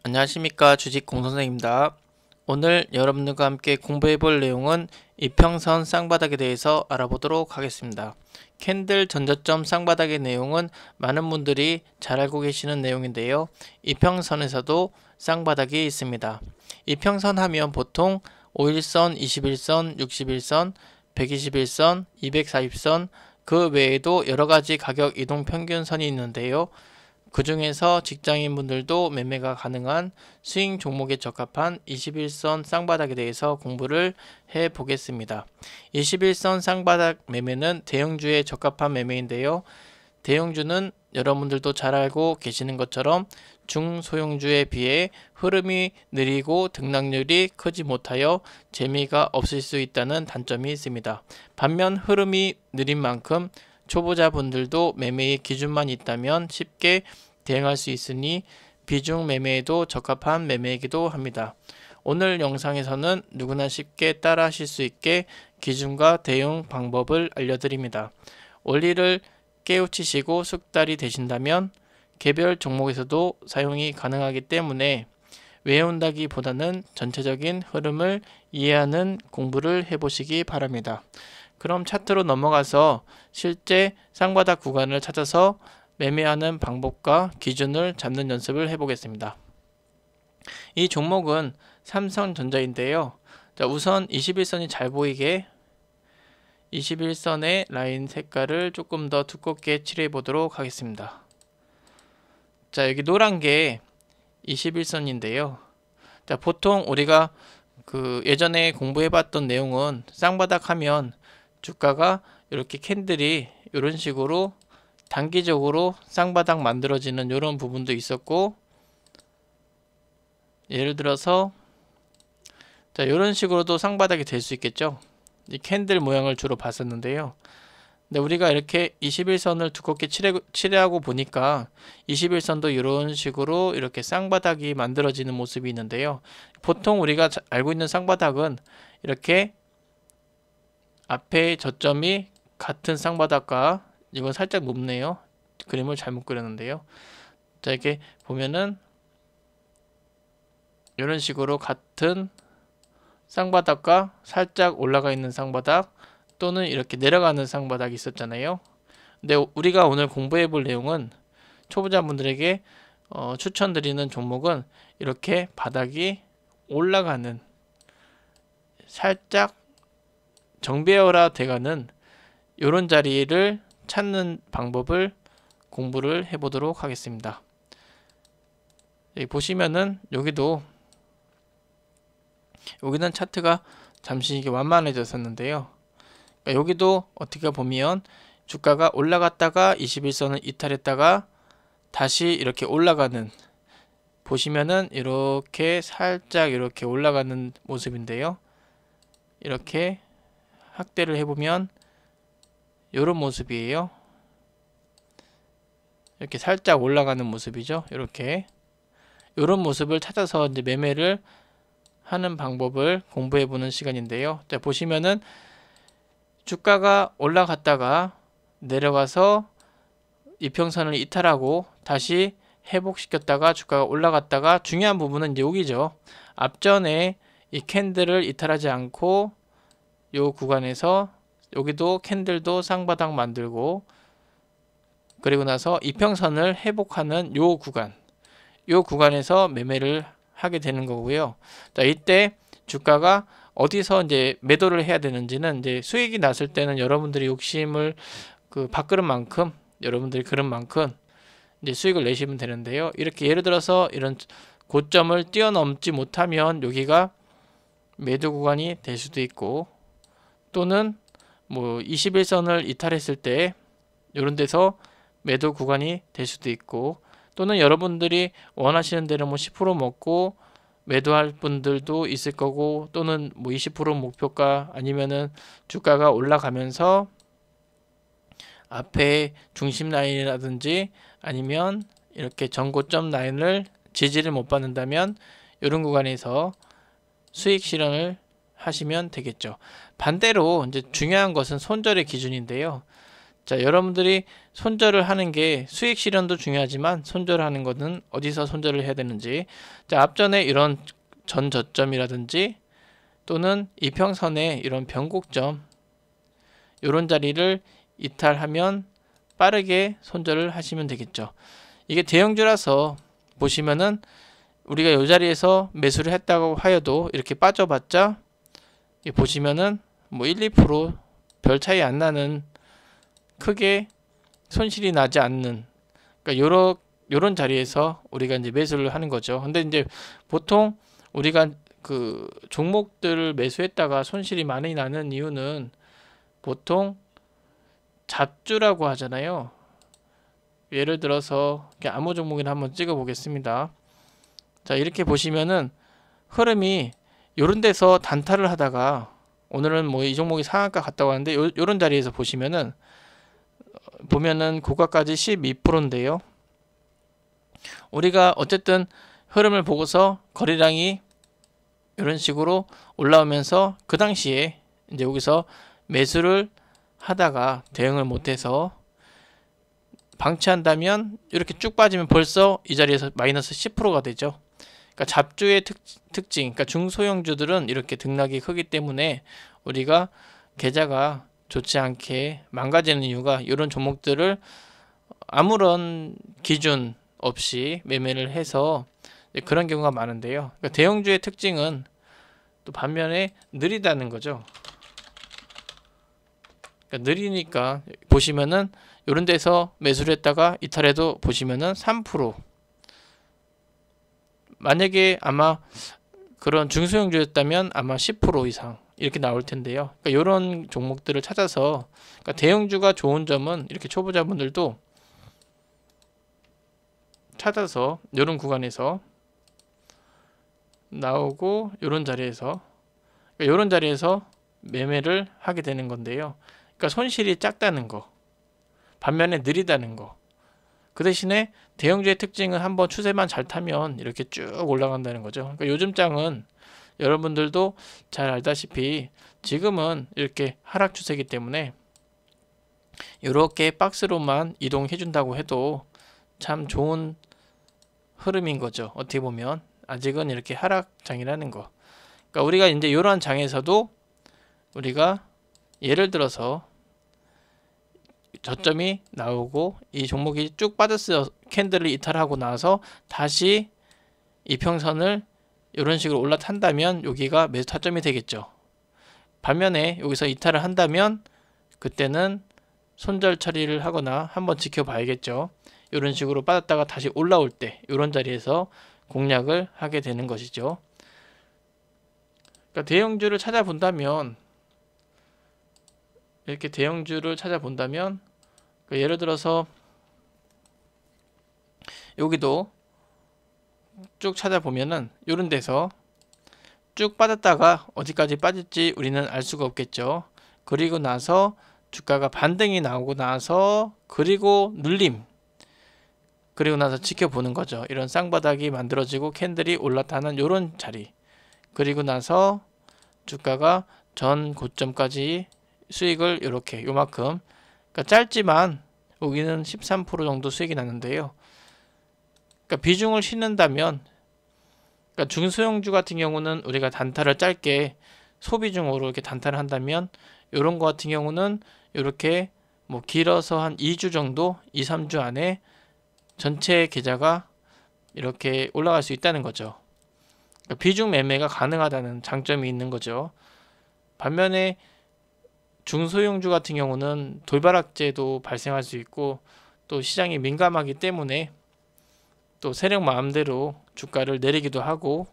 안녕하십니까, 주식공선생입니다. 오늘 여러분들과 함께 공부해 볼 내용은 이평선 쌍바닥에 대해서 알아보도록 하겠습니다. 캔들 전저점 쌍바닥의 내용은 많은 분들이 잘 알고 계시는 내용인데요. 이평선에서도 쌍바닥이 있습니다. 이평선 하면 보통 5일선, 21선, 61선, 121선, 240선, 그 외에도 여러가지 가격 이동 평균선이 있는데요. 그 중에서 직장인분들도 매매가 가능한 스윙 종목에 적합한 21선 쌍바닥에 대해서 공부를 해 보겠습니다. 21선 쌍바닥 매매는 대형주에 적합한 매매인데요. 대형주는 여러분들도 잘 알고 계시는 것처럼 중소형주에 비해 흐름이 느리고 등락률이 크지 못하여 재미가 없을 수 있다는 단점이 있습니다. 반면 흐름이 느린 만큼 초보자분들도 매매의 기준만 있다면 쉽게 대응할 수 있으니 비중 매매에도 적합한 매매이기도 합니다. 오늘 영상에서는 누구나 쉽게 따라 하실 수 있게 기준과 대응 방법을 알려드립니다. 원리를 깨우치시고 숙달이 되신다면 개별 종목에서도 사용이 가능하기 때문에 외운다기보다는 전체적인 흐름을 이해하는 공부를 해보시기 바랍니다. 그럼 차트로 넘어가서 실제 쌍바닥 구간을 찾아서 매매하는 방법과 기준을 잡는 연습을 해보겠습니다. 이 종목은 삼성전자인데요. 자, 우선 21선이 잘 보이게 21선의 라인 색깔을 조금 더 두껍게 칠해 보도록 하겠습니다. 자, 여기 노란 게 21선인데요. 자, 보통 우리가 예전에 공부해봤던 내용은 쌍바닥 하면 주가가 이렇게 캔들이 이런 식으로 단기적으로 쌍바닥 만들어지는 이런 부분도 있었고, 예를 들어서 자, 이런 식으로도 쌍바닥이 될 수 있겠죠. 이 캔들 모양을 주로 봤었는데요. 근데 우리가 이렇게 21선을 두껍게 칠하고 보니까 21선도 이런 식으로 이렇게 쌍바닥이 만들어지는 모습이 있는데요. 보통 우리가 알고 있는 쌍바닥은 이렇게 앞에 저점이 같은 쌍바닥과, 이건 살짝 높네요. 그림을 잘못 그렸는데요. 자, 이렇게 보면은 이런 식으로 같은 쌍바닥과 살짝 올라가 있는 쌍바닥 또는 이렇게 내려가는 쌍바닥이 있었잖아요. 근데 우리가 오늘 공부해 볼 내용은 초보자분들에게 추천드리는 종목은 이렇게 바닥이 올라가는, 살짝 정배열화 돼가는 이런 자리를 찾는 방법을 공부를 해 보도록 하겠습니다. 여기 보시면은 여기는 차트가 잠시 이게 완만해졌었는데요. 그러니까 여기도 어떻게 보면 주가가 올라갔다가 21선을 이탈했다가 다시 이렇게 올라가는, 보시면은 이렇게 살짝 이렇게 올라가는 모습인데요. 이렇게 확대를 해보면 이런 모습이에요. 이렇게 살짝 올라가는 모습이죠. 이렇게 이런 모습을 찾아서 이제 매매를 하는 방법을 공부해 보는 시간인데요. 자, 보시면은 주가가 올라갔다가 내려가서 이평선을 이탈하고 다시 회복시켰다가 주가가 올라갔다가, 중요한 부분은 이제 여기죠. 앞전에 이 캔들을 이탈하지 않고 요 구간에서 여기도 캔들도 쌍바닥 만들고, 그리고 나서 이평선을 회복하는 요 구간에서 매매를 하게 되는 거고요. 자, 이때 주가가 어디서 이제 매도를 해야 되는지는 이제 수익이 났을 때는 여러분들이 욕심을 밥그릇만큼, 여러분들이 그릇만큼 이제 수익을 내시면 되는데요. 이렇게 예를 들어서 이런 고점을 뛰어넘지 못하면 여기가 매도 구간이 될 수도 있고, 또는 뭐 21선을 이탈했을 때 이런 데서 매도 구간이 될 수도 있고, 또는 여러분들이 원하시는 대로 뭐 10% 먹고 매도할 분들도 있을 거고, 또는 뭐 20% 목표가, 아니면은 주가가 올라가면서 앞에 중심 라인이라든지 아니면 이렇게 전고점 라인을 지지를 못 받는다면 이런 구간에서 수익 실현을 하시면 되겠죠. 반대로 이제 중요한 것은 손절의 기준인데요. 자, 여러분들이 손절을 하는 게 수익 실현도 중요하지만 손절을 하는 것은 어디서 손절을 해야 되는지. 자, 앞전에 이런 전 저점이라든지 또는 이평선의 이런 변곡점 이런 자리를 이탈하면 빠르게 손절을 하시면 되겠죠. 이게 대형주라서 보시면은 우리가 이 자리에서 매수를 했다고 하여도 이렇게 빠져봤자 보시면은 뭐 1, 2%별 차이 안 나는, 크게 손실이 나지 않는, 그러니까 요런 자리에서 우리가 이제 매수를 하는 거죠. 근데 이제 보통 우리가 그 종목들을 매수했다가 손실이 많이 나는 이유는 보통 잡주라고 하잖아요. 예를 들어서 아무 종목이나 한번 찍어 보겠습니다. 자, 이렇게 보시면은 흐름이 요런 데서 단타를 하다가 오늘은 뭐 이 종목이 상한가 갔다고 하는데 요런 자리에서 보면은 고가까지 12%인데요. 우리가 어쨌든 흐름을 보고서 거래량이 이런 식으로 올라오면서 그 당시에 이제 여기서 매수를 하다가 대응을 못해서 방치한다면 이렇게 쭉 빠지면 벌써 이 자리에서 마이너스 10%가 되죠. 그러니까 잡주의 특징, 그러니까 중소형주들은 이렇게 등락이 크기 때문에 우리가 계좌가 좋지 않게 망가지는 이유가 이런 종목들을 아무런 기준 없이 매매를 해서 그런 경우가 많은데요. 그러니까 대형주의 특징은 또 반면에 느리다는 거죠. 그러니까 느리니까 보시면은 이런 데서 매수를 했다가 이탈해도 보시면은 3%. 만약에 아마 그런 중소형주였다면 아마 10% 이상 이렇게 나올 텐데요. 그러니까 이런 종목들을 찾아서, 그러니까 대형주가 좋은 점은 이렇게 초보자분들도 찾아서 이런 구간에서 나오고 이런 자리에서, 그러니까 이런 자리에서 매매를 하게 되는 건데요. 그러니까 손실이 작다는 거, 반면에 느리다는 거. 그 대신에 대형주의 특징은 한번 추세만 잘 타면 이렇게 쭉 올라간다는 거죠. 그러니까 요즘 장은 여러분들도 잘 알다시피 지금은 이렇게 하락 추세이기 때문에 이렇게 박스로만 이동해 준다고 해도 참 좋은 흐름인 거죠. 어떻게 보면 아직은 이렇게 하락장이라는 거. 그러니까 우리가 이제 이러한 장에서도 우리가 예를 들어서 저점이 나오고 이 종목이 쭉 빠졌어요. 캔들을 이탈하고 나서 다시 이평선을 이런 식으로 올라탄다면 여기가 매수 타점이 되겠죠. 반면에 여기서 이탈을 한다면 그때는 손절 처리를 하거나 한번 지켜봐야겠죠. 이런 식으로 빠졌다가 다시 올라올 때 이런 자리에서 공략을 하게 되는 것이죠. 그러니까 대형주를 찾아본다면 이렇게 대형주를 찾아본다면 예를 들어서 여기도 쭉 찾아보면은 이런 데서 쭉 빠졌다가 어디까지 빠질지 우리는 알 수가 없겠죠. 그리고 나서 주가가 반등이 나오고 나서 그리고 눌림, 그리고 나서 지켜보는 거죠. 이런 쌍바닥이 만들어지고 캔들이 올라타는 이런 자리, 그리고 나서 주가가 전 고점까지 수익을 이렇게 요만큼, 그러니까 짧지만 여기는 13% 정도 수익이 났는데요. 그러니까 비중을 싣는다면, 그러니까 중소형주 같은 경우는 우리가 단타를 짧게 소비중으로 이렇게 단타를 한다면 이런 거 같은 경우는 이렇게 뭐 길어서 한 2주 정도, 2, 3주 안에 전체 계좌가 이렇게 올라갈 수 있다는 거죠. 그러니까 비중 매매가 가능하다는 장점이 있는 거죠. 반면에 중소형주 같은 경우는 돌발악재도 발생할 수 있고 또 시장이 민감하기 때문에 또 세력 마음대로 주가를 내리기도 하고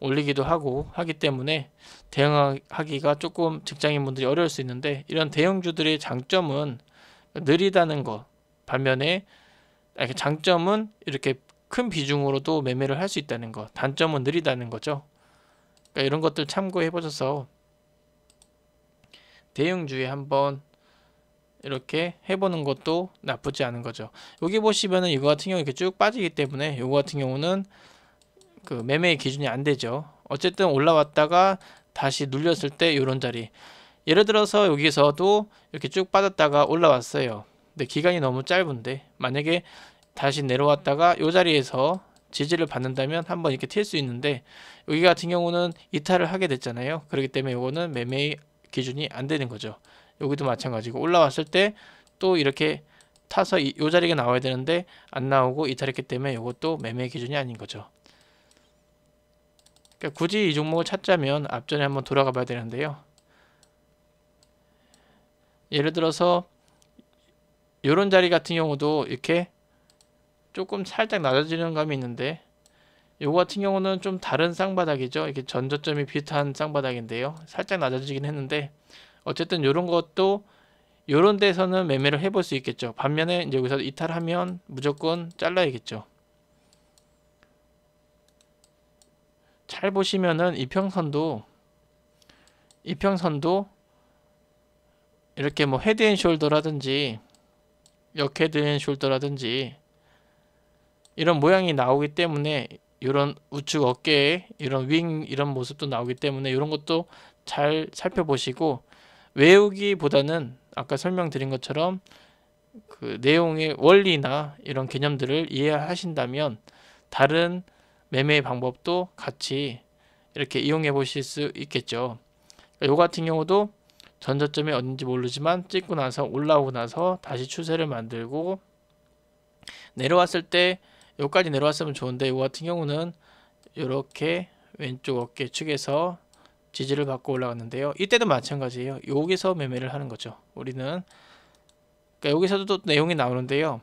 올리기도 하고 하기 때문에 대응하기가 조금 직장인분들이 어려울 수 있는데, 이런 대형주들의 장점은 느리다는 것, 반면에 장점은 이렇게 큰 비중으로도 매매를 할 수 있다는 것, 단점은 느리다는 거죠. 그러니까 이런 것들 참고해 보셔서 대형주에 한번 이렇게 해보는 것도 나쁘지 않은 거죠. 여기 보시면은 이거 같은 경우 이렇게 쭉 빠지기 때문에 이거 같은 경우는 그 매매의 기준이 안 되죠. 어쨌든 올라왔다가 다시 눌렸을 때 이런 자리, 예를 들어서 여기서도 이렇게 쭉 빠졌다가 올라왔어요. 근데 기간이 너무 짧은데 만약에 다시 내려왔다가 이 자리에서 지지를 받는다면 한번 이렇게 튈 수 있는데, 여기 같은 경우는 이탈을 하게 됐잖아요. 그렇기 때문에 이거는 매매 기준이 안 되는 거죠. 여기도 마찬가지고 올라왔을 때 또 이렇게 타서 이 자리가 나와야 되는데 안 나오고 이탈했기 때문에 이것도 매매 기준이 아닌 거죠. 그러니까 굳이 이 종목을 찾자면 앞전에 한번 돌아가 봐야 되는데요. 예를 들어서 이런 자리 같은 경우도 이렇게 조금 살짝 낮아지는 감이 있는데, 요거 같은 경우는 좀 다른 쌍바닥이죠. 이게 전저점이 비슷한 쌍바닥인데요. 살짝 낮아지긴 했는데 어쨌든 이런 것도 요런 데서는 매매를 해볼 수 있겠죠. 반면에 이제 여기서 이탈하면 무조건 잘라야겠죠. 잘 보시면은 이평선도 이렇게 뭐 헤드앤숄더라든지 역헤드앤숄더라든지 이런 모양이 나오기 때문에, 이런 우측 어깨에 이런 윙 이런 모습도 나오기 때문에 이런 것도 잘 살펴보시고, 외우기보다는 아까 설명드린 것처럼 그 내용의 원리나 이런 개념들을 이해하신다면 다른 매매 방법도 같이 이렇게 이용해 보실 수 있겠죠. 요 같은 경우도 전저점이 어딘지 모르지만 찍고 나서 올라오고 나서 다시 추세를 만들고 내려왔을 때, 여기까지 내려왔으면 좋은데 요 같은 경우는 이렇게 왼쪽 어깨 축에서 지지를 받고 올라갔는데요. 이때도 마찬가지예요. 여기서 매매를 하는 거죠. 우리는 그러니까 여기서도 또 내용이 나오는데요.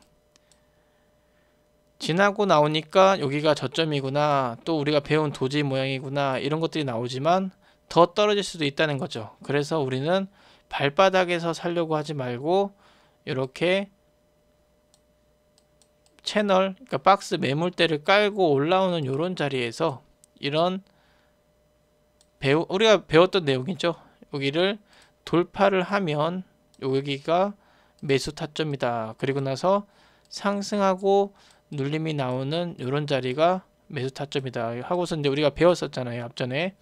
지나고 나오니까 여기가 저점이구나, 또 우리가 배운 도지 모양이구나, 이런 것들이 나오지만 더 떨어질 수도 있다는 거죠. 그래서 우리는 발바닥에서 살려고 하지 말고 이렇게 채널, 그러니까 박스 매물대를 깔고 올라오는 이런 자리에서 이런 우리가 배웠던 내용이죠. 여기를 돌파를 하면 여기가 매수 타점이다. 그리고 나서 상승하고 눌림이 나오는 이런 자리가 매수 타점이다 하고서 이제 우리가 배웠었잖아요, 앞전에.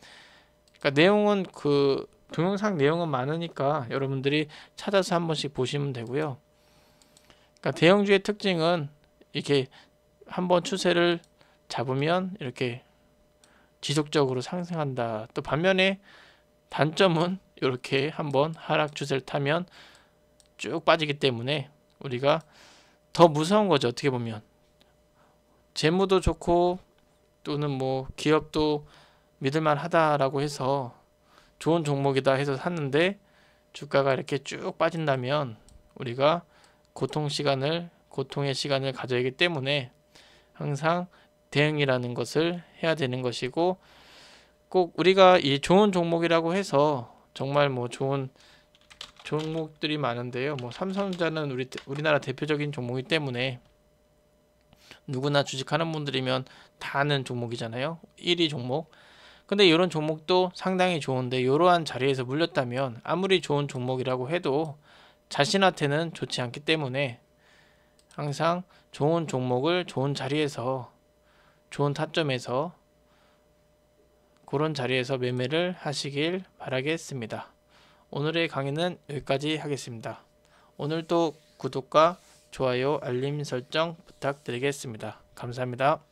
그러니까 내용은 그 동영상 내용은 많으니까 여러분들이 찾아서 한 번씩 보시면 되고요. 그러니까 대형주의 특징은 이렇게 한번 추세를 잡으면 이렇게 지속적으로 상승한다. 또 반면에 단점은 이렇게 한번 하락 추세를 타면 쭉 빠지기 때문에 우리가 더 무서운 거죠. 어떻게 보면 재무도 좋고 또는 뭐 기업도 믿을만 하다라고 해서 좋은 종목이다 해서 샀는데 주가가 이렇게 쭉 빠진다면 우리가 고통의 시간을 가져야 하기 때문에 항상 대응이라는 것을 해야 되는 것이고, 꼭 우리가 이 좋은 종목이라고 해서 정말 뭐 좋은 종목들이 많은데요. 뭐 삼성전자는 우리나라 대표적인 종목이기 때문에 누구나 주식하는 분들이면 다 아는 종목이잖아요. 1위 종목. 근데 이런 종목도 상당히 좋은데 이러한 자리에서 물렸다면 아무리 좋은 종목이라고 해도 자신한테는 좋지 않기 때문에 항상 좋은 종목을 좋은 자리에서, 좋은 타점에서, 그런 자리에서 매매를 하시길 바라겠습니다. 오늘의 강의는 여기까지 하겠습니다. 오늘도 구독과 좋아요, 알림 설정 부탁드리겠습니다. 감사합니다.